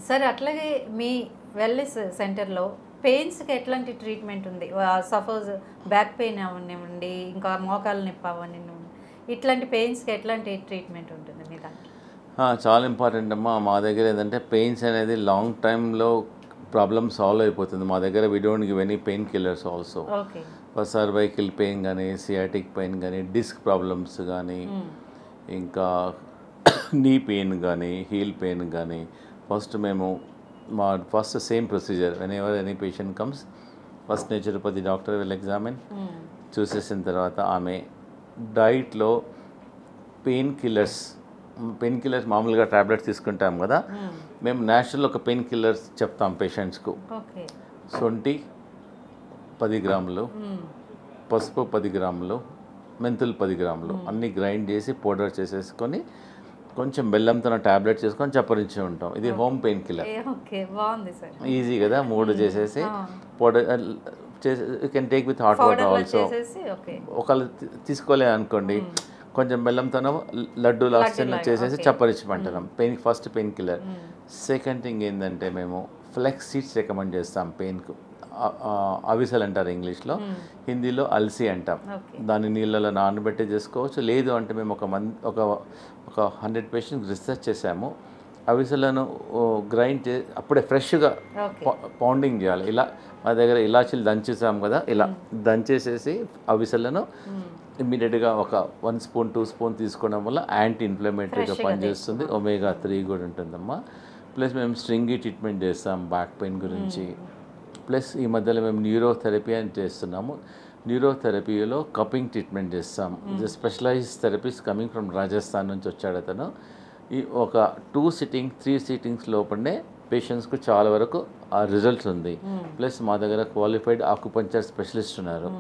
సరే అట్లాగే మీ వెల్నెస్ సెంటర్‌లో పెయిన్స్‌కి ఎట్లాంటి ట్రీట్మెంట్ ఉంది? సపోజ్ బ్యాక్ పెయిన్ అవ్వనివ్వండి, ఇంకా మోకాళ్ళ నొప్పి అవ్వనివ్వండి, ఇట్లాంటి పెయిన్స్‌కి ఎట్లాంటి ట్రీట్మెంట్ ఉంటుంది మీ దాంట్లో? చాలా ఇంపార్టెంట్ అమ్మా. మా దగ్గర ఏంటంటే పెయిన్స్ అనేది లాంగ్ టైమ్‌లో ప్రాబ్లమ్ సాల్వ్ అయిపోతుంది. మా దగ్గర we don't give any pain killers also. Okay. Cervical pain గానీ, సియాటిక్ పెయిన్ గానీ, డిస్క్ ప్రాబ్లమ్స్ గానీ, ఇంకా నీ పెయిన్ గానీ, హీల్ పెయిన్ గానీ, మేము first same procedure whenever any patient comes, first naturopathy doctor will examine. చూసేసిన తర్వాత ఆమె డైట్లో పెయిన్ కిల్లర్స్ మామూలుగా టాబ్లెట్స్ తీసుకుంటాం కదా, మేము న్యాచురల్ ఒక పెయిన్ కిల్లర్స్ చెప్తాం పేషెంట్స్కు. శొంఠి 10 గ్రాములు, పసుపు 10 గ్రాములు, మెంతులు 10 గ్రాములు అన్నీ గ్రైండ్ చేసి పౌడర్ చేసేసుకొని కొంచెం బెల్లంతో టాబ్లెట్ చేసుకొని చప్పరించి ఉంటాం. ఇది హోమ్ పెయిన్ కిల్లర్. ఈజీ కదా, 3 చేసేసి పౌడర్ చేసి you can take with hot water also. ఒకళ్ళు తీసుకోలే అనుకోండి, కొంచెం బెల్లంతోనో లడ్డు లాస్ట్ చేసేసి చప్పరించమంటున్నాం. First pain killer. Second thing ఏంటంటే మేము ఫ్లెక్స్ సీడ్స్ రికమెండ్ చేస్తాం పెయిన్కు. అవిసెలు అంటారు ఇంగ్లీష్లో, హిందీలో అల్సి అంటాం. దాన్ని నీళ్ళలో నానబెట్టి చేసుకోవచ్చు. లేదు అంటే మేము ఒక 100 పేషెంట్స్ రీసెర్చ్ చేసాము. అవిసెలను గ్రైండ్ చేసి అప్పుడే ఫ్రెష్గా పౌండింగ్ చేయాలి. ఇలా మా దగ్గర ఇలాచీలు దంచేసాం కదా, ఇలా దంచేసేసి అవిసెలను ఇమ్మీడియట్గా ఒక 1 స్పూన్ 2 స్పూన్ తీసుకోవడం వల్ల యాంటీ ఇన్ఫ్లమేటరీగా పనిచేస్తుంది. ఒమేగా 3 కూడా ఉంటుందమ్మా. ప్లస్ మేము స్ట్రింగి ట్రీట్మెంట్ చేస్తాం బ్యాక్ పెయిన్ గురించి. ప్లస్ ఈ మధ్యలో మేము న్యూరోథెరపీ అని చేస్తున్నాము. న్యూరోథెరపీలో కపింగ్ ట్రీట్మెంట్ చేస్తాం. Specialize therapies coming from Rajasthan నుంచి వచ్చాడు అతను. ఈ ఒక 3 సిట్టింగ్స్ లోపలనే పేషెంట్స్కు చాలా వరకు ఆ రిజల్ట్స్ ఉంది. ప్లస్ మా దగ్గర క్వాలిఫైడ్ ఆక్యుపంచర్ స్పెషలిస్ట్ ఉన్నారు.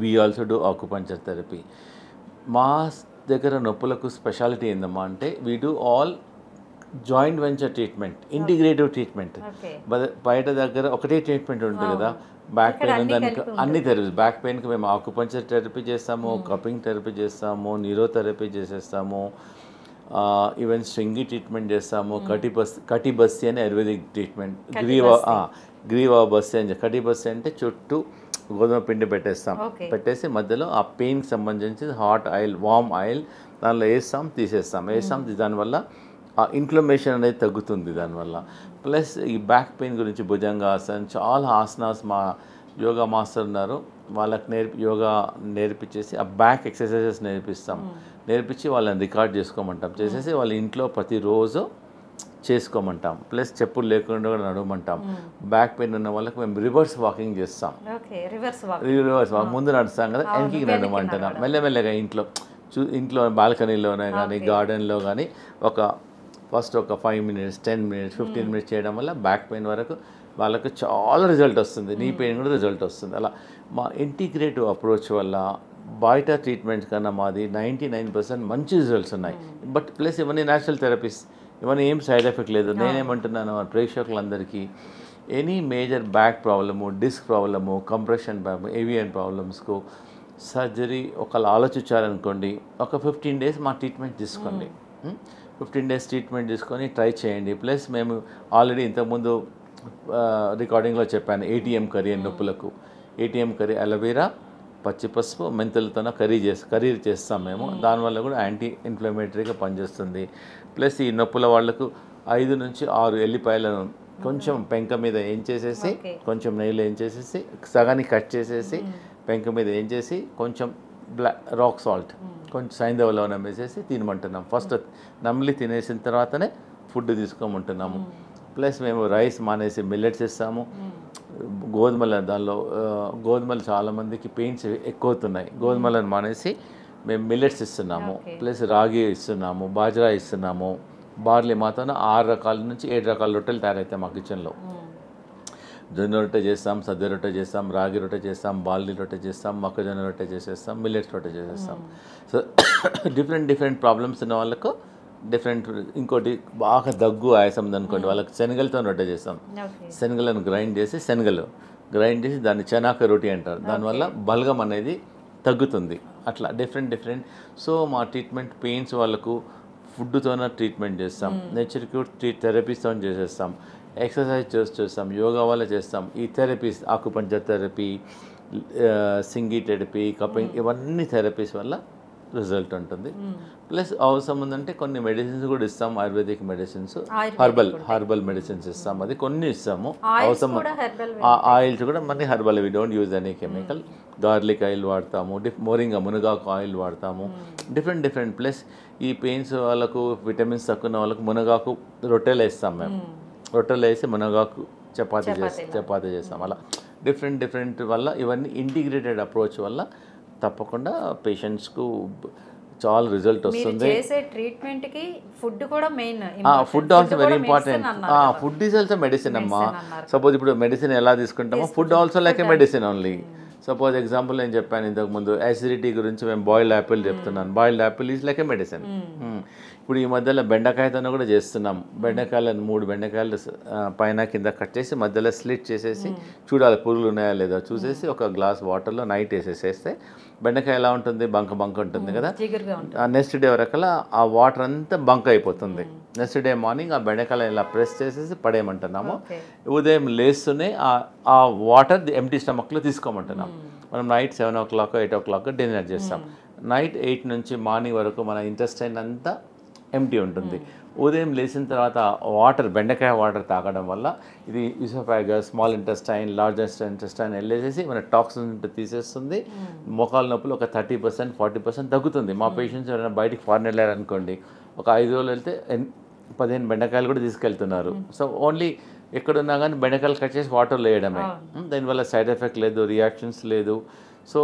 We also do acupuncture therapy. మా దగ్గర నొప్పులకు స్పెషాలిటీ ఏందమ్మా అంటే we do all joint venture treatment, integrative treatment. బయట దగ్గర ఒకటే ట్రీట్మెంట్ ఉంటుంది కదా, బ్యాక్ పెయిన్ ఉందనుకో అన్ని థెరపీస్. బ్యాక్ పెయిన్కి మేము ఆక్యుపంచర్ థెరపీ చేస్తాము, కపింగ్ థెరపీ చేస్తాము, న్యూరోథెరపీ చేసేస్తాము, ఈవెన్ స్ట్రింగి ట్రీట్మెంట్ చేస్తాము. కటిబస్సి అని ఆయుర్వేదిక్ ట్రీట్మెంట్, గ్రీవా బస్సి అని. కటిబస్సి అంటే చుట్టూ గోధుమ పిండి పెట్టేసి మధ్యలో ఆ పెయిన్కి సంబంధించి హాట్ ఆయిల్, వామ్ ఆయిల్ దానిలో తీసేస్తాం. దానివల్ల ఆ ఇన్ఫ్లమేషన్ అనేది తగ్గుతుంది దానివల్ల. ప్లస్ ఈ బ్యాక్ పెయిన్ గురించి భుజంగాసన్, చాలా ఆసనాస్ మా యోగా మాస్టర్ ఉన్నారు, వాళ్ళకి యోగా నేర్పించేసి ఆ బ్యాక్ ఎక్సర్సైజెస్ నేర్పించి వాళ్ళని రికార్డ్ చేసుకోమంటాం. చేసేసి వాళ్ళ ఇంట్లో ప్రతిరోజు చేసుకోమంటాం. ప్లస్ చెప్పులు లేకుండా కూడా నడవమంటాం. బ్యాక్ పెయిన్ ఉన్న వాళ్ళకి మేము రివర్స్ వాకింగ్ చేస్తాం. రివర్స్ వాక్ ముందు నడుస్తాం కదా, వెనక్కి నడవమంటున్నాం. మెల్లమెల్లగా ఇంట్లో బాల్కనీలోనే కానీ గార్డెన్లో కానీ ఫస్ట్ ఒక 5 minutes 10 minutes 15 minutes చేయడం వల్ల బ్యాక్ పెయిన్ వరకు వాళ్ళకు చాలా రిజల్ట్ వస్తుంది. నీ పెయిన్ కూడా రిజల్ట్ వస్తుంది. అలా మా ఇంటిగ్రేటివ్ అప్రోచ్ వల్ల బయట ట్రీట్మెంట్స్ కన్నా మాది 99% మంచి రిజల్ట్స్ ఉన్నాయి. బట్ ప్లస్ ఇవన్నీ న్యాచురల్ థెరపీస్, ఇవన్నీ ఏం సైడ్ ఎఫెక్ట్ లేదు. నేనేమంటున్నాను ప్రేక్షకులందరికీ, any major back problem, disc problem, compression problem, ఏవియన్ ప్రాబ్లమ్స్కు సర్జరీ ఒకళ్ళు ఆలోచించారనుకోండి, ఒక 15 days మా ట్రీట్మెంట్ తీసుకోండి. 15 days ట్రీట్మెంట్ తీసుకొని ట్రై చేయండి. ప్లస్ మేము ఆల్రెడీ ఇంతకుముందు రికార్డింగ్లో చెప్పాను, ATM కర్రీ అని నొప్పులకు. ATM కర్రీ అలోవెరా, పచ్చిపసుపు, మెంతులతో కర్రీ చేస్తాం మేము. దానివల్ల కూడా యాంటీ ఇన్ఫ్లమేటరీగా పనిచేస్తుంది. ప్లస్ ఈ నొప్పుల వాళ్ళకు 5 నుంచి 6 ఎల్లిపాయలను కొంచెం పెంక మీద ఏంచేసేసి, కొంచెం నెయ్యిలో ఏంచేసేసి, సగాన్ని కట్ చేసేసి పెంక మీద ఏంచేసి, కొంచెం రాక్ సాల్ట్, కొంచెం సైంధవ లవణం వేసేసి తినమంటున్నాం. ఫస్ట్ నమిలి తినేసిన తర్వాతనే ఫుడ్ తీసుకోమంటున్నాము. ప్లస్ మేము రైస్ మానేసి మిల్లెట్స్ ఇస్తాము. గోధుమలు చాలామందికి పెయిన్స్ ఎక్కువ అవుతున్నాయి. గోధుమలను మానేసి మేము మిల్లెట్స్ ఇస్తున్నాము. ప్లస్ రాగి ఇస్తున్నాము, బాజ్రా ఇస్తున్నాము. బార్లీ మాత్రం 6 రకాల నుంచి 7 రకాల రొట్టెలు తయారవుతాయి మా కిచెన్లో. జొన్న రొట్టె చేస్తాం, సద్ద రొట్టె చేస్తాం, రాగి రొట్టె చేస్తాం, బార్లీ రొట్టె చేస్తాం, మొక్కజొన్న రొట్టె చేసేస్తాం, మిల్లెట్స్ రొట్టె చేసేస్తాం. సో డిఫరెంట్ ప్రాబ్లమ్స్ ఉన్న వాళ్ళకు ఇంకోటి బాగా దగ్గు ఆయాసం ఉందనుకోండి, వాళ్ళకి శనగలతో రొట్టె చేస్తాం. శనగలను గ్రైండ్ చేసి దాన్ని చెనాక రోటీ అంటారు. దానివల్ల బల్గం అనేది తగ్గుతుంది. అట్లా డిఫరెంట్. సో మా ట్రీట్మెంట్ పెయిన్స్ వాళ్ళకు ఫుడ్తోనే ట్రీట్మెంట్ చేస్తాం, నేచర్ క్యూర్ థెరపీస్తో చేసేస్తాం, ఎక్సర్సైజ్ చేస్తాం, యోగా వల్ల చేస్తాం, ఈ థెరపీస్ ఆకుపంచర్ థెరపీ, సింగి థెరపీ, కపింగ్, ఇవన్నీ థెరపీస్ వల్ల రిజల్ట్ ఉంటుంది. ప్లస్ అవసరం ఉందంటే కొన్ని మెడిసిన్స్ కూడా ఇస్తాం, ఆయుర్వేదిక్ మెడిసిన్స్, హర్బల్ మెడిసిన్స్ ఇస్తాం, అది కొన్ని ఇస్తాము. అవసరం ఆయిల్స్ కూడా మళ్ళీ herbal, we don't use any chemical. Garlic oil వాడతాము, మోరింగా మునగాకు ఆయిల్ వాడతాము, డిఫరెంట్. ప్లస్ ఈ పెయిన్స్ వాళ్ళకు, విటమిన్స్ తక్కువ ఉన్న వాళ్ళకు మునగాకు రొట్టెలు వేస్తాం మేము, రొట్టెలు వేసి మునగాకు చపాతీ చేస్తాం. అలా డిఫరెంట్ వల్ల ఇవన్నీ ఇంటిగ్రేటెడ్ అప్రోచ్ వల్ల తప్పకుండా పేషెంట్స్కు చాలా రిజల్ట్ వస్తుంది. ట్రీట్మెంట్కి ఫుడ్ కూడా main, food also very important. Food is also medicine అమ్మా. సపోజ్ ఇప్పుడు మెడిసిన్ ఎలా తీసుకుంటామో ఫుడ్ ఆల్సో లైక్ ఏ మెడిసిన్ ఓన్లీ. సపోజ్ ఎగ్జాంపుల్ నేను చెప్పాను ఇంతకుముందు యాసిడిటీ గురించి, మేము బాయిల్డ్ యాపిల్ చెప్తున్నాను. Boiled Apple is like A medicine. ఇప్పుడు ఈ మధ్యలో బెండకాయతో కూడా చేస్తున్నాం. బెండకాయలను 3 బెండకాయలు పైన కింద కట్ చేసి మధ్యలో స్లిట్ చేసేసి చూడాలి పురుగులు ఉన్నాయా లేదా చూసేసి ఒక గ్లాస్ వాటర్లో నైట్ వేసేసేస్తే బెండకాయ ఎలా ఉంటుంది, బంక ఉంటుంది కదా. నెక్స్ట్ డే వరకల్లా ఆ వాటర్ అంతా బంక్ అయిపోతుంది. నెక్స్ట్ డే మార్నింగ్ ఆ బెండకాయలు ఇలా ప్రెస్ చేసేసి పడేయమంటున్నాము. ఉదయం లేస్తూనే ఆ వాటర్ ఎంటీ స్టమక్లో తీసుకోమంటున్నాం. మనం నైట్ 7 o'clock 8 o'clock డిన్నర్ చేస్తాం. నైట్ 8 నుంచి మార్నింగ్ వరకు మన ఇంటెస్టైన్ అంతా ఎంటీ ఉంటుంది. ఉదయం లేచిన తర్వాత వాటర్, బెండకాయ వాటర్ తాగడం వల్ల ఇది oesophagus, small intestine, large intestine వెళ్ళేసేసి మన టాక్సిన్స్ తీసేస్తుంది. మోకాల నొప్పులు ఒక 30% 40% తగ్గుతుంది. మా పేషెంట్స్ ఎవరైనా బయటికి ఫారెన్ వెళ్ళారనుకోండి, ఒక 5 రోజులు వెళ్తే 15 బెండకాయలు కూడా తీసుకెళ్తున్నారు. సో ఓన్లీ ఎక్కడున్నా కానీ బెండకాయలు కట్ చేసి వాటర్లో వేయడమే. దానివల్ల సైడ్ ఎఫెక్ట్ లేదు, రియాక్షన్స్ లేదు. సో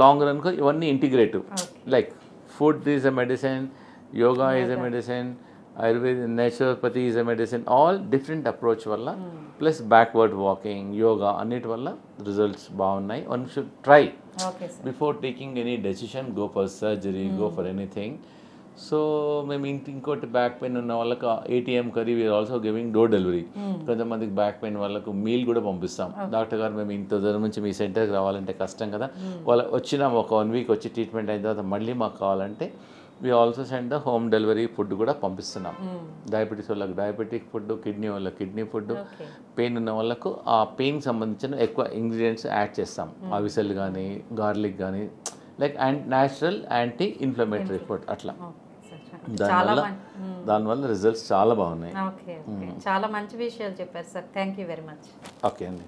లాంగ్ రన్కు ఇవన్నీ integrative. Like food is a medicine, yoga is a medicine, ayurveda, naturopathy is a medicine, all different approach valla plus backward walking, yoga అన్నిటి వల్ల రిజల్ట్స్ బాగున్నాయి. one should try before taking any decision, go for surgery, go for anything. So మేము ఇంకోటి back pain ఉన్న వాళ్ళకి ATM curry we are also giving door delivery. కొంతమందికి back pain వాళ్ళకు meal కూడా పంపిస్తాం. డాక్టర్ గారు మేము ఇంత దూరం నుంచి మీ సెంటర్కి రావాలంటే కష్టం కదా, వాళ్ళు వచ్చినా ఒక 1 week వచ్చి ట్రీట్మెంట్ అయిన తర్వాత మళ్ళీ మాకు కావాలంటే we also send the home delivery food కూడా పంపిస్తున్నాం. డయాబెటీస్ వాళ్ళకి డయాబెటిక్ ఫుడ్, కిడ్నీ వాళ్ళకి కిడ్నీ ఫుడ్, పెయిన్ ఉన్న వాళ్ళకు ఆ పెయిన్ సంబంధించిన ఎక్కువ ఇంగ్రీడియంట్స్ యాడ్ చేస్తాం. అవిసెల్ కానీ, గార్లిక్ కానీ, like natural anti inflammatory food అట్లా. దానివల్ల రిజల్ట్స్ చాలా బాగున్నాయి. చాలా మంచి విషయాలు చెప్పారు sir. Thank you very much. Okay అండి.